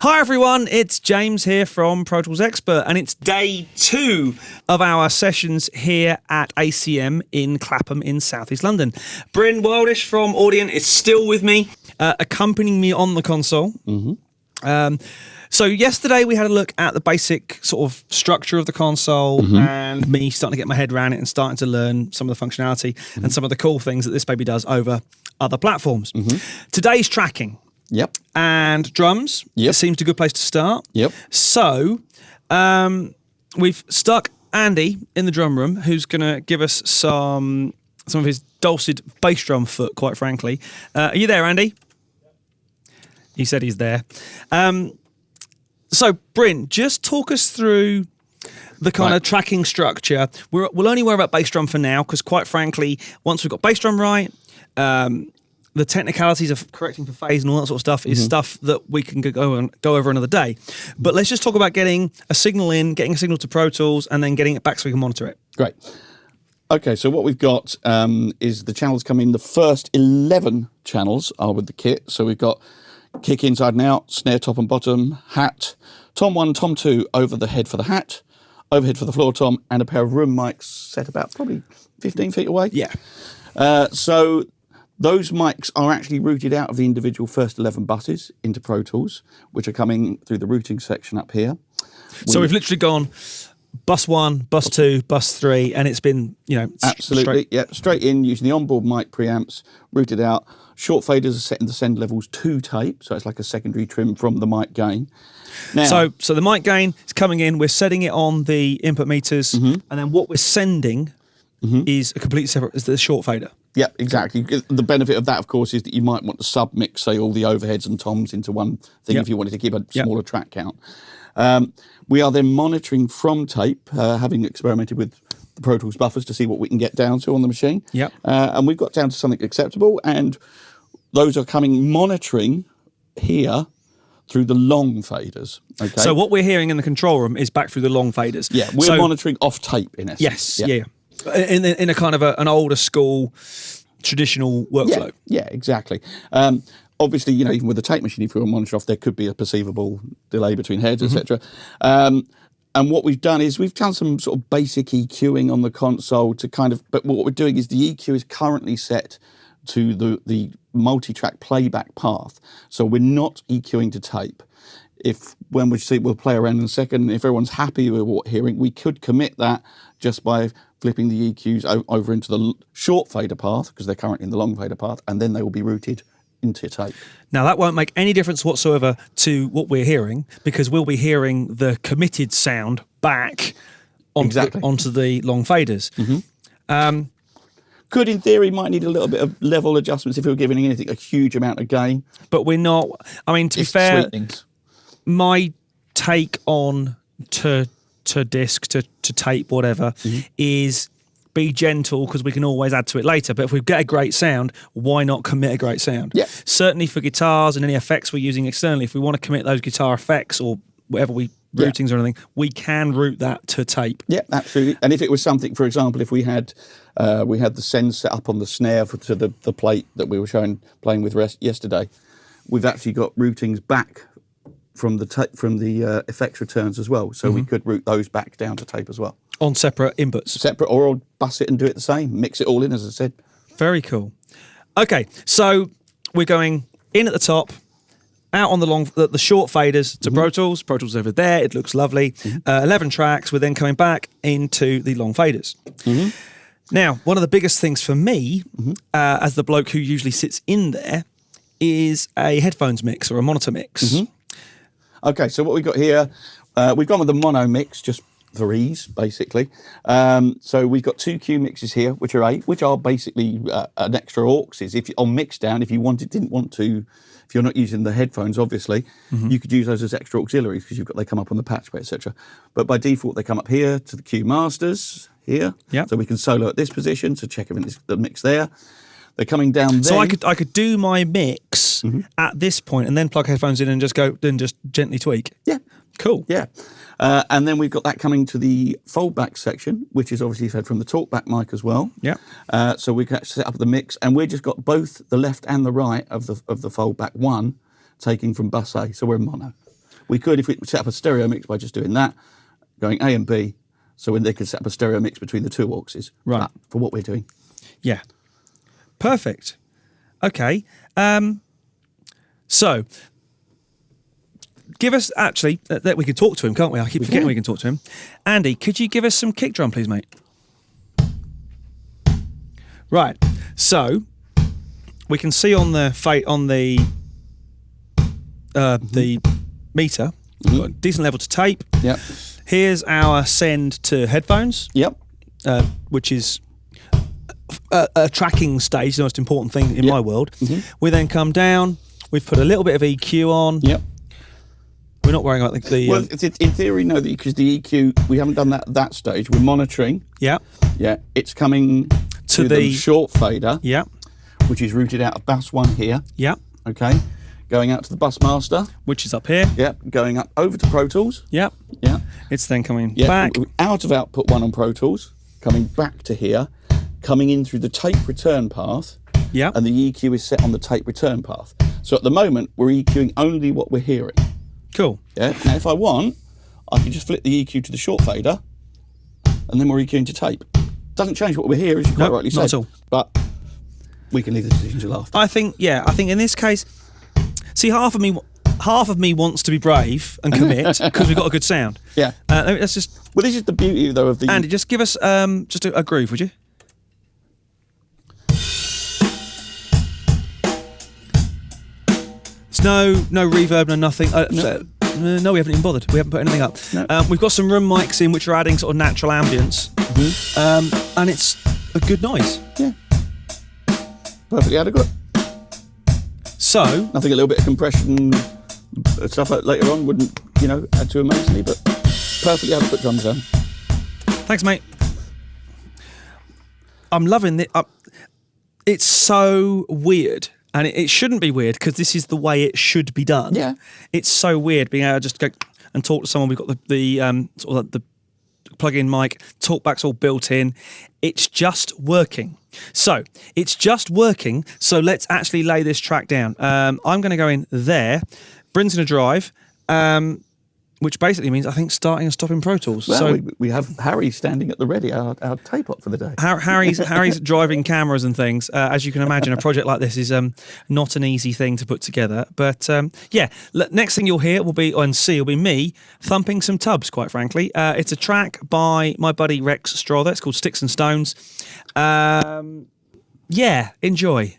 Hi everyone, it's James here from Pro Tools Expert, and it's day 2 of our sessions here at ACM in Clapham in South East London. Bryn Wildish from Audient is still with me, accompanying me on the console. So yesterday we had a look at the basic sort of structure of the console and me starting to get my head around it and starting to learn some of the functionality and some of the cool things that this baby does over other platforms. Today's tracking. Yep. And drums. Yep. It seems a good place to start. Yep. So we've stuck Andy in the drum room, who's going to give us some of his dulcet bass drum foot, quite frankly. Are you there, Andy? He said he's there. So, Bryn, just talk us through the kind of tracking structure. We'll only worry about bass drum for now, because quite frankly, once we've got bass drum right, the technicalities of correcting for phase and all that sort of stuff is stuff that we can go over another day. But let's just talk about getting a signal in, getting a signal to Pro Tools, and then getting it back so we can monitor it. Great. Okay, so what we've got is the channels come in. The first 11 channels are with the kit. So we've got kick inside and out, snare top and bottom, hat, tom 1, tom 2 over the head for the hat, overhead for the floor tom, and a pair of room mics set about probably 15 feet away. Yeah. So those mics are actually routed out of the individual first 11 buses into Pro Tools, which are coming through the routing section up here. So we've literally gone bus 1, bus 2, bus 3, and it's been, absolutely, straight in using the onboard mic preamps, routed out. Short faders are set in the send levels to tape, so it's like a secondary trim from the mic gain. Now, so the mic gain is coming in, we're setting it on the input meters, and then what we're sending is a completely separate, is the short fader. Yeah, exactly. The benefit of that, of course, is that you might want to sub-mix, say, all the overheads and toms into one thing if you wanted to keep a smaller track count. We are then monitoring from tape, having experimented with the Pro Tools buffers to see what we can get down to on the machine. And we've got down to something acceptable, and those are coming monitoring here through the long faders. Okay. So what we're hearing in the control room is back through the long faders. Yeah, we're monitoring off tape in essence. Yes, yeah. In a kind of an older school traditional workflow. Yeah, exactly. Obviously, even with the tape machine, if we were monitored off, there could be a perceivable delay between heads, etc. And what we've done is we've done some sort of basic EQing on the console to but what we're doing is the EQ is currently set to the multi-track playback path. So we're not EQing to tape. When we see, we'll play around in a second, if everyone's happy with what we're hearing, we could commit that just by flipping the EQs over into the short fader path, because they're currently in the long fader path, and then they will be routed into tape. Now, that won't make any difference whatsoever to what we're hearing, because we'll be hearing the committed sound back onto the long faders. Could, in theory, might need a little bit of level adjustments if we were giving anything a huge amount of gain. But we're not. I mean, to be fair, my take on to disc, to tape, whatever, is be gentle, because we can always add to it later. But if we get a great sound, why not commit a great sound? Yeah. Certainly for guitars and any effects we're using externally, if we want to commit those guitar effects or whatever routings or anything, we can route that to tape. Yeah, absolutely. And if it was something, for example, if we had the send set up on the snare to the plate that we were playing with yesterday, we've actually got routings back from the effects returns as well. So we could route those back down to tape as well. On separate inputs? Separate, or I'll bus it and do it the same. Mix it all in, as I said. Very cool. Okay, so we're going in at the top, out on the short faders to Pro Tools. Pro Tools over there, it looks lovely. 11 tracks, we're then coming back into the long faders. Now, one of the biggest things for me, as the bloke who usually sits in there, is a headphones mix or a monitor mix. Okay, so what we've got here, we've gone with the mono mix, just for ease, basically. So we've got 2 Q mixes here, which are basically an extra auxes. If on mix down, if you didn't want to, if you're not using the headphones, obviously, you could use those as extra auxiliaries, because they come up on the patch bay, etc. But by default, they come up here to the Q masters here. So we can solo at this position to check the mix there. They're coming down there. So I could do my mix at this point and then plug headphones in and just gently tweak. Yeah. Cool. Yeah. And then we've got that coming to the foldback section, which is obviously fed from the talkback mic as well. Yeah. So we can set up the mix, and we've just got both the left and the right of the foldback one taking from bus A. So we're in mono. We could, if we set up a stereo mix by just doing that, going A and B, so when they could set up a stereo mix between the two auxes. Right. But for what we're doing. Yeah. Perfect. Okay. So, give us, actually, that we can talk to him, can't we? I keep forgetting we can talk to him. Andy, could you give us some kick drum, please, mate? Right. So, we can see on the meter, we've got a decent level to tape. Yep. Here's our send to headphones. Yep. Which is a tracking stage, the most important thing in my world. We then come down, we've put a little bit of EQ on. Yep. We're not worrying about the well, in theory, no, because the EQ, we haven't done that at that stage. We're monitoring. Yeah. Yeah, it's coming to the short fader. Yeah. Which is routed out of bus 1 here. Yeah. Okay. Going out to the bus master. Which is up here. Yep. Going up over to Pro Tools. Yep. Yeah. It's then coming back. Out of output 1 on Pro Tools, coming back to here, coming in through the tape return path. Yeah. And the EQ is set on the tape return path. So at the moment, we're EQing only what we're hearing. Cool. Yeah. Now, if I want, I can just flip the EQ to the short fader, and then we're EQing to tape. Doesn't change what we're hearing, as you quite rightly said. Not at all. But we can leave the decision till after. I think in this case, see, half of me wants to be brave and commit because we've got a good sound. Yeah. Let's just. Well, this is the beauty, though, of the. Andy, just give us just a groove, would you? There's no reverb, no nothing. No, we haven't even bothered. We haven't put anything up. No. We've got some room mics in which are adding sort of natural ambience, and it's a good noise. Yeah. Perfectly adequate. So, I think a little bit of compression stuff later on wouldn't, add too amazingly, but perfectly adequate drum sound. Thanks, mate. I'm loving it. It's so weird. And it shouldn't be weird because this is the way it should be done. Yeah. It's so weird being able to just go and talk to someone. We've got the sort of the plug-in mic, talkback's all built in. It's just working. So it's just working. So let's actually lay this track down. I'm going to go in there. Bryn's going to drive, which basically means I think starting and stopping Pro Tools. Well, so we have Harry standing at the ready, our tape op for the day. Harry's driving cameras and things. As you can imagine, a project like this is not an easy thing to put together. But next thing you'll hear will be me thumping some tubs, quite frankly. It's a track by my buddy Rex Strother. It's called Sticks and Stones. Enjoy.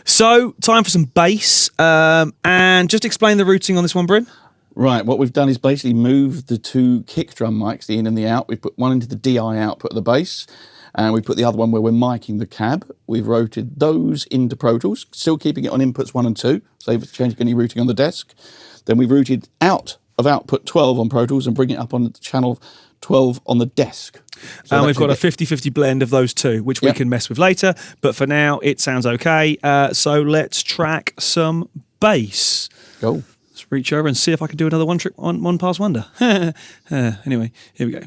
So, time for some bass, and just explain the routing on this one, Bryn. Right, what we've done is basically moved the two kick drum mics, the in and the out. We've put one into the DI output of the bass, and we put the other one where we're miking the cab. We've routed those into Pro Tools, still keeping it on inputs 1 and 2, save us changing any routing on the desk. Then we've routed out of output 12 on Pro Tools and bring it up on the channel 12 on the desk. So and we've got a 50-50 blend of those two, which we can mess with later. But for now, it sounds okay. So let's track some bass. Go. Let's reach over and see if I can do another one pass wonder. Anyway, here we go.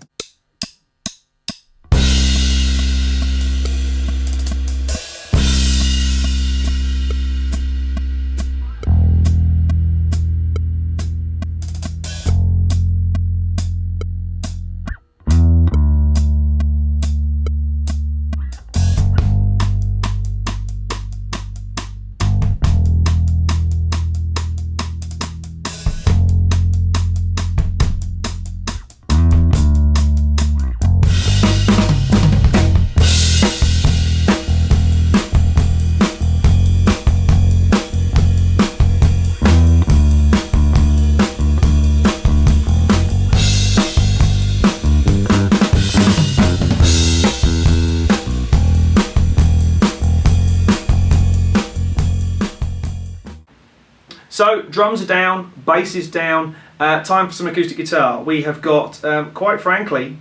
So drums are down, bass is down. Time for some acoustic guitar. We have got, quite frankly,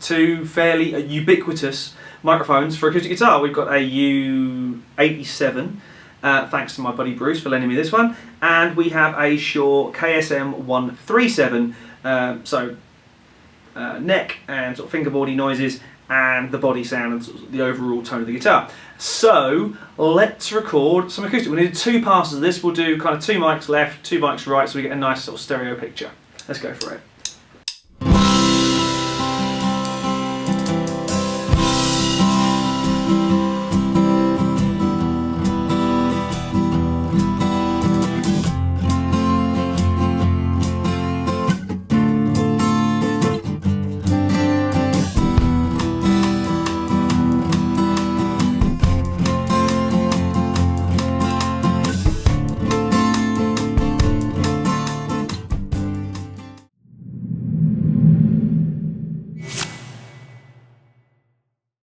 two fairly ubiquitous microphones for acoustic guitar. We've got a U87, thanks to my buddy Bruce for lending me this one, and we have a Shure KSM137, neck and sort of fingerboardy noises, and the body sound and sort of the overall tone of the guitar. So let's record some acoustic. We're going to do 2 passes of this. We'll do kind of 2 mics left, 2 mics right, so we get a nice sort of stereo picture. Let's go for it.